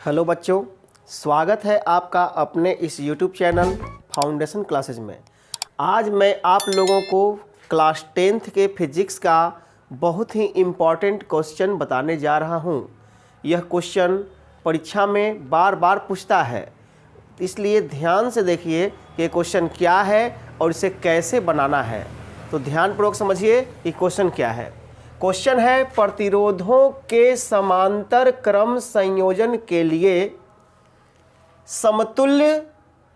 Hello बच्चों, स्वागत है आपका अपने इस YouTube चैनल फाउंडेशन क्लासेज में। आज मैं आप लोगों को क्लास 10th के फिजिक्स का बहुत ही इम्पॉर्टेंट क्वेश्चन बताने जा रहा हूं। यह क्वेश्चन परीक्षा में बार बार पूछता है, इसलिए ध्यान से देखिए कि क्वेश्चन क्या है और इसे कैसे बनाना है। तो ध्यानपूर्वक समझिए कि क्वेश्चन क्या है। क्वेश्चन है, प्रतिरोधों के समांतर क्रम संयोजन के लिए समतुल्य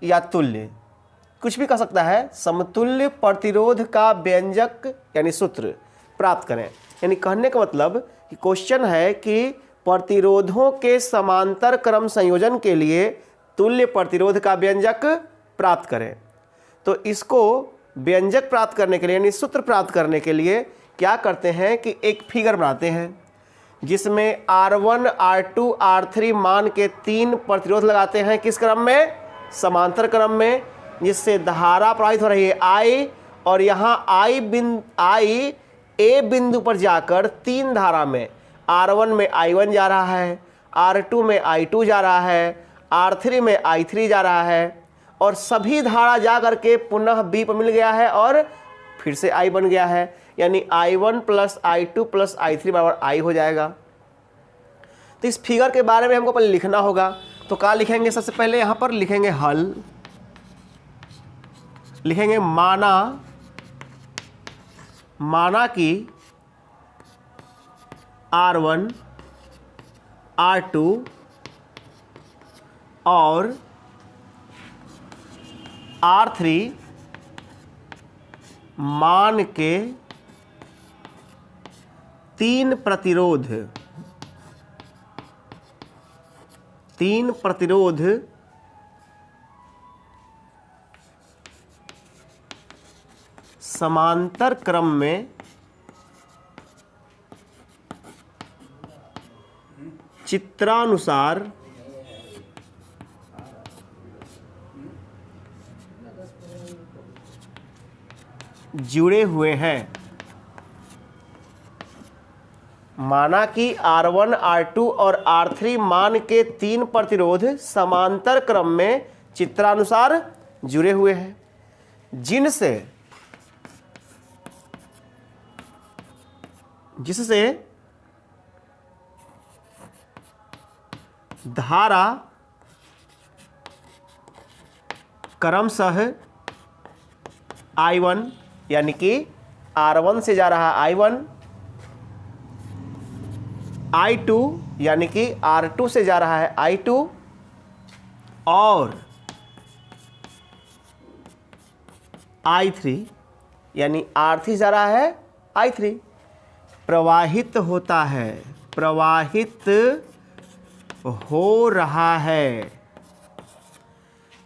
या तुल्य, कुछ भी कह सकता है, समतुल्य प्रतिरोध का व्यंजक यानी सूत्र प्राप्त करें। यानी कहने का मतलब कि क्वेश्चन है कि प्रतिरोधों के समांतर क्रम संयोजन के लिए तुल्य प्रतिरोध का व्यंजक प्राप्त करें। तो इसको व्यंजक प्राप्त करने के लिए यानी सूत्र प्राप्त करने के लिए क्या करते हैं कि एक फिगर बनाते हैं जिसमें R1, R2, R3 मान के 3 प्रतिरोध लगाते हैं। किस क्रम में? समांतर क्रम में, जिससे धारा प्रवाहित हो रही है I, और यहाँ I A बिंदु पर जाकर 3 धारा में R1 में I1 जा रहा है, R2 में I2 जा रहा है, R3 में I3 जा रहा है, और सभी धारा जा करके पुनः B पर मिल गया है और फिर से I बन गया है। यानी I1 plus I2 plus I3 बराबर I हो जाएगा। तो इस फिगर के बारे में हमको पहले लिखना होगा। तो क्या लिखेंगे? सबसे पहले यहाँ पर लिखेंगे हल, लिखेंगे माना कि R1, R2 और R3 मान के 3 प्रतिरोध समांतर क्रम में चित्रानुसार जुड़े हुए हैं। माना कि R1, R2 और R3 मान के 3 प्रतिरोध समांतर क्रम में चित्रानुसार जुड़े हुए हैं, जिससे धारा क्रमशः I1 यानी कि R1 से जा रहा है I1, I2 यानी कि R2 से जा रहा है I2, और I3 यानी R3 जा रहा है I3 प्रवाहित हो रहा है।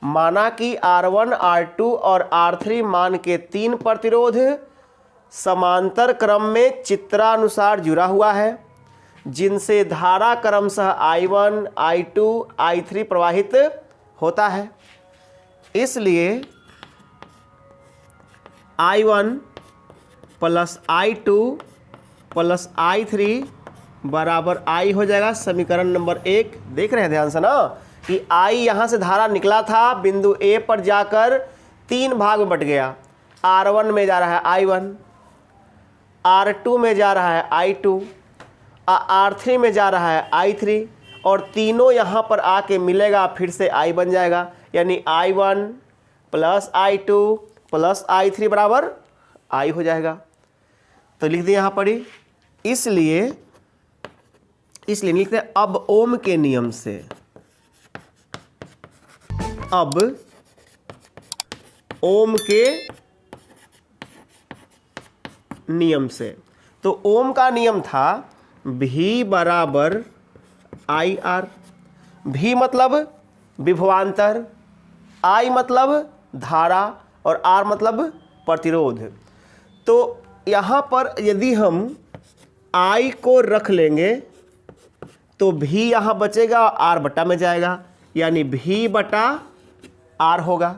माना कि R1, R2 और R3 मान के 3 प्रतिरोध समांतर क्रम में चित्रानुसार जुड़ा हुआ है, जिनसे धारा क्रमशः I1, I2, I3 प्रवाहित होता है। इसलिए I1 plus I2 plus I3 बराबर I हो जाएगा। समीकरण नंबर 1 देख रहे हैं ध्यान से ना कि I यहाँ से धारा निकला था, बिंदु A पर जाकर 3 भाग में बट गया। R1 में जा रहा है I1, R2 में जा रहा है I2, R3 में जा रहा है I3, और तीनों यहाँ पर आके मिलेगा, फिर से I बन जाएगा। यानी I1 plus I2 plus I3 बराबर I हो जाएगा। तो लिख दिए यहाँ पर ही। इसलिए लिखते हैं अब ओम के नियम से, अब ओम के नियम से। तो ओम का नियम था V बराबर IR। V मतलब विभवांतर, I मतलब धारा और R मतलब प्रतिरोध। तो यहाँ पर यदि हम I को रख लेंगे तो V यहाँ बचेगा और R बटा में जाएगा, यानी V बटा R होगा।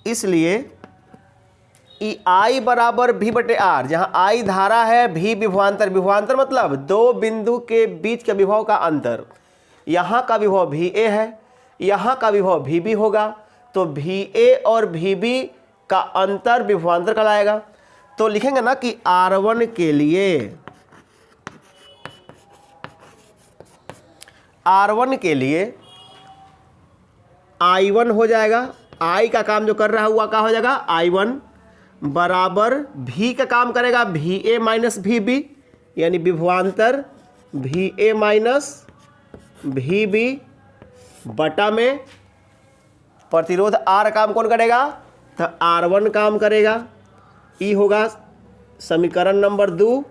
इसलिए I बराबर V बटे R, जहाँ I धारा है, V विभवांतर, विभवांतर मतलब दो बिंदु के बीच के विभव का अंतर। यहाँ का विभव VA है, यहाँ का विभव VB होगा, तो VA और VB का अंतर विभवांतर कहलाएगा। तो लिखेंगे ना कि R1 के लिए, R1 के लिए I1 हो जाएगा, I का काम जो कर रहा हुआ क्या हो जाएगा I1 बराबर V का काम करेगा VA माइनस VB, यानी विभवांतर VA माइनस VB बटा में प्रतिरोध R काम कौन करेगा, तो R1 काम करेगा। ई होगा समीकरण नंबर 2।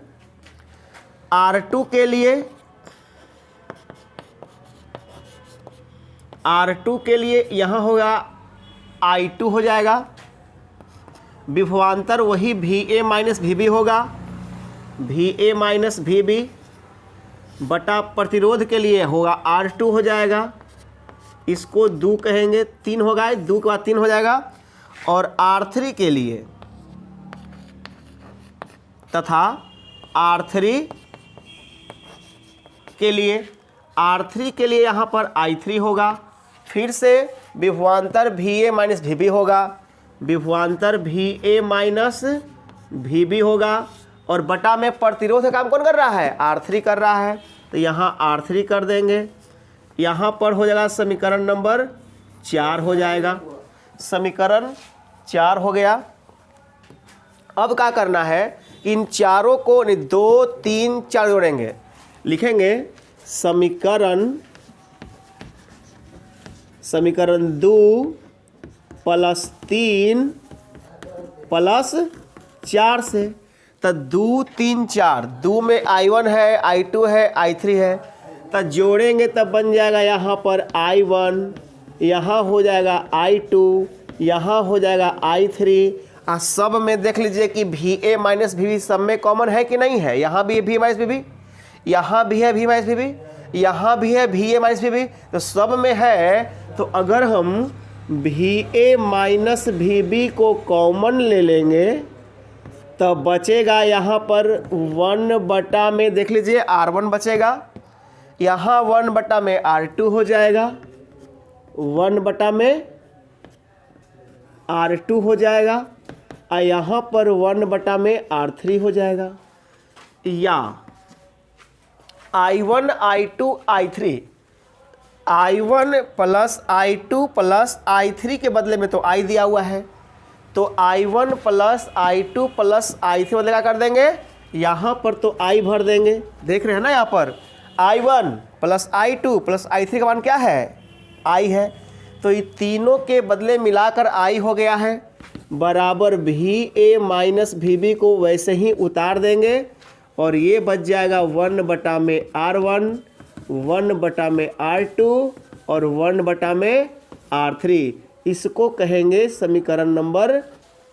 R2 के लिए, R2 के लिए यहाँ होगा I2 हो जाएगा, विभवांतर वही VA माइनस VB होगा, VA माइनस VB बटा प्रतिरोध के लिए होगा R2 हो जाएगा। इसको 2 कहेंगे, 3 होगा, 2 के बाद 3 हो जाएगा। और R3 के लिए तथा R3 के लिए यहाँ पर I3 होगा, फिर से विभवांतर VA माइनस VB होगा, विभवांतर VA माइनस VB होगा, और बटा में प्रतिरोध का काम कौन कर रहा है, R3 कर रहा है, तो यहाँ R3 कर देंगे। यहाँ पर हो जाएगा समीकरण नंबर 4 हो जाएगा, समीकरण 4 हो गया। अब क्या करना है, इन चारों को 2, 3, 4 जोड़ेंगे, लिखेंगे समीकरण 2 प्लस 3 प्लस 4 से, तो 2, 3, 4, 2 में I1 है, I2 है, I3 है, तो जोड़ेंगे तब बन जाएगा यहाँ पर I1, यहाँ हो जाएगा I2, यहाँ हो जाएगा I3। सब में देख लीजिए कि VA माइनस VB सब में कॉमन है कि नहीं है, यहाँ भी है V माइनस VB, यहाँ भी है V माइनस VB, यहाँ भी है VA माइनस VB, तो सब में है। तो अगर हम VA माइनस VB को कॉमन ले लेंगे तो बचेगा यहाँ पर 1 बटा में, देख लीजिए R1 बचेगा, यहाँ 1 बटा में R2 हो जाएगा, 1 बटा में R2 हो जाएगा, और यहाँ पर 1 बटा में R3 हो जाएगा। या I1 I2 I3, I1 plus I2 plus I3 के बदले में तो I दिया हुआ है, तो I1 plus I2 plus I3 बदले क्या कर देंगे, यहाँ पर तो I भर देंगे। देख रहे हैं ना, यहाँ पर I1 plus I2 plus I3 का मान क्या है, I है, तो ये तीनों के बदले मिलाकर I हो गया है, बराबर VA माइनस VB को वैसे ही उतार देंगे, और ये बच जाएगा 1 बटा में R1, 1 बटा में R2 और 1 बटा में R3। इसको कहेंगे समीकरण नंबर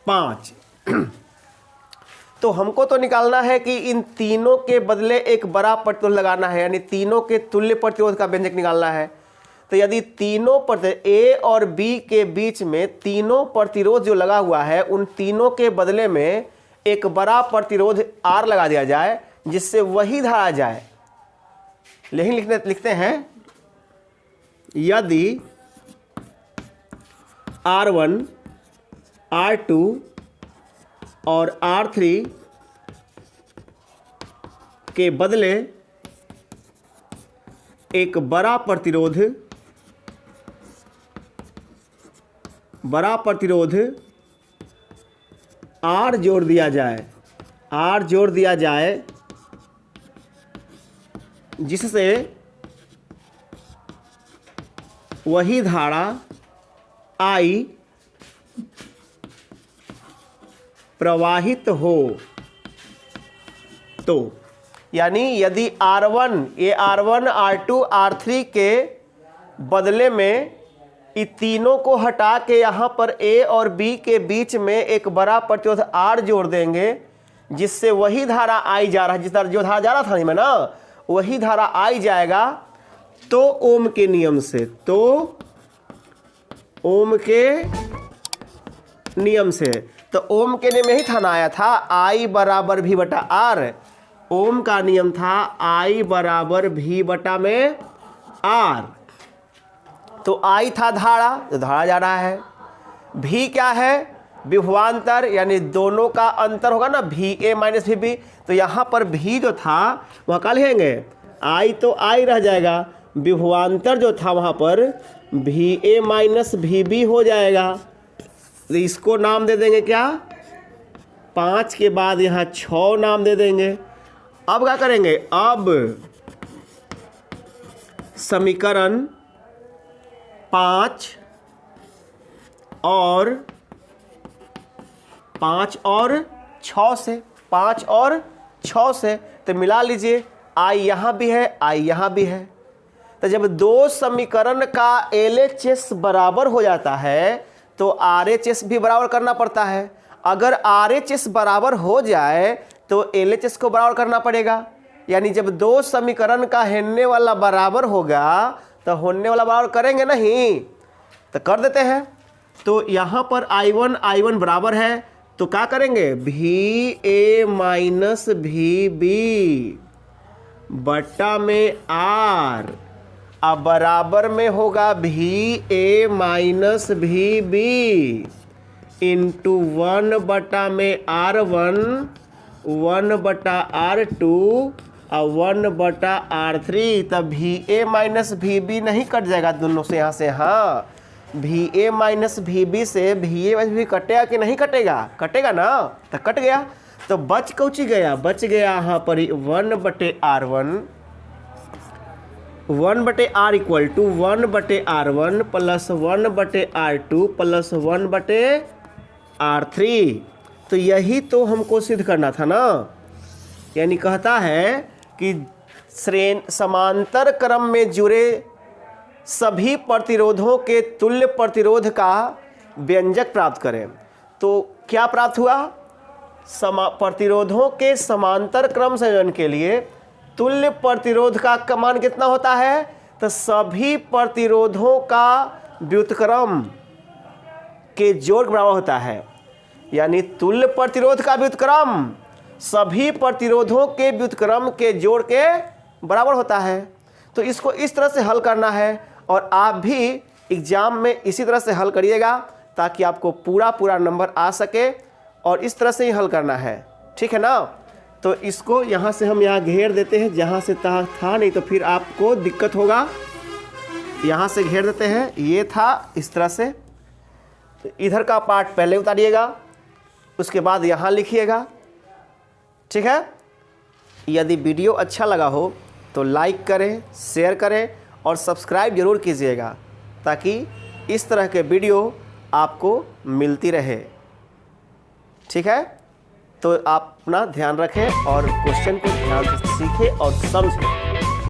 5। तो हमको तो निकालना है कि इन तीनों के बदले एक बड़ा प्रतिरोध लगाना है, यानी तीनों के तुल्य प्रतिरोध का व्यंजक निकालना है। तो यदि तीनों A और B के बीच में तीनों प्रतिरोध जो लगा हुआ है, उन तीनों के बदले में एक बड़ा प्रतिरोध R लगा दिया जाए, जिससे वही धारा जाए। लेकिन लिखते हैं यदि R1, R2 और R3 के बदले एक बड़ा R जोड़ दिया जाए, जिससे वही धारा I प्रवाहित हो। तो यानी यदि R1, R2, R3 के बदले में इन तीनों को हटा के यहाँ पर A और B के बीच में एक बड़ा प्रतिरोध R जोड़ देंगे, जिससे वही धारा I जा रहा है, जिस जो धारा जा रहा था नहीं ना, वही धारा I जाएगा। तो ओम के नियम से, तो ओम के नियम में ही था ना, आया था I बराबर V बटा R। ओम का नियम था I बराबर V बटा में आर, तो आई था धारा, तो धारा जा रहा है। भी क्या है, विभवांतर, यानी दोनों का अंतर होगा ना, भी ए माइनस भी बी। तो यहाँ पर भी जो था वह क्या लिखेंगे, आई तो आई रह जाएगा, विभवांतर जो था वहाँ पर भी ए माइनस भी बी हो जाएगा। तो इसको नाम दे देंगे क्या, 5 के बाद यहाँ 6 नाम दे देंगे। अब क्या करेंगे, अब समीकरण 5 और 6 से, 5 और 6 से तो मिला लीजिए, आई यहाँ भी है, आई यहाँ भी है। तो जब दो समीकरण का LHS बराबर हो जाता है तो RHS भी बराबर करना पड़ता है। अगर RHS बराबर हो जाए तो LHS को बराबर करना पड़ेगा। यानी जब दो समीकरण का हेनने वाला बराबर होगा तो होने वाला बराबर करेंगे नहीं, तो कर देते हैं। तो यहाँ पर I1 बराबर है, तो क्या करेंगे, भी ए माइनस भी बी बट्टा में आर, अब बराबर में होगा भी ए माइनस भी बी इंटू 1 बटा में R1, 1 बटा R2 और 1 बटा R3। तब भी ए माइनस भी बी नहीं कट जाएगा दोनों से, यहाँ से, हाँ, भी ए माइनस भी बी से भी ए माइनस भी कटेगा कि नहीं कटेगा, कटेगा ना, तो कट गया। तो बच कौची गया, बच गया यहाँ पर 1 बटे R1, 1 बटे R इक्वल टू 1 बटे R1 प्लस 1 बटे R2 प्लस 1 बटे R3। तो यही तो हमको सिद्ध करना था ना। यानी कहता है कि समांतर क्रम में जुड़े सभी प्रतिरोधों के तुल्य प्रतिरोध का व्यंजक प्राप्त करें। तो क्या प्राप्त हुआ, प्रतिरोधों के समांतर क्रम संयोजन के लिए तुल्य प्रतिरोध का मान कितना होता है, तो सभी प्रतिरोधों का व्युत्क्रम के जोड़ के बराबर होता है। यानी तुल्य प्रतिरोध का व्युत्क्रम सभी प्रतिरोधों के व्युत्क्रम के जोड़ के बराबर होता है। तो इसको इस तरह से हल करना है और आप भी एग्जाम में इसी तरह से हल करिएगा ताकि आपको पूरा नंबर आ सके, और इस तरह से ही हल करना है, ठीक है ना। तो इसको यहाँ से हम यहाँ घेर देते हैं, जहाँ से था नहीं तो फिर आपको दिक्कत होगा। यहाँ से घेर देते हैं, ये था इस तरह से। तो इधर का पार्ट पहले उतारिएगा, उसके बाद यहाँ लिखिएगा, ठीक है। यदि वीडियो अच्छा लगा हो तो लाइक करें, शेयर करें और सब्सक्राइब जरूर कीजिएगा ताकि इस तरह के वीडियो आपको मिलती रहे, ठीक है। तो आप अपना ध्यान रखें और क्वेश्चन को ध्यान से सीखें और समझें।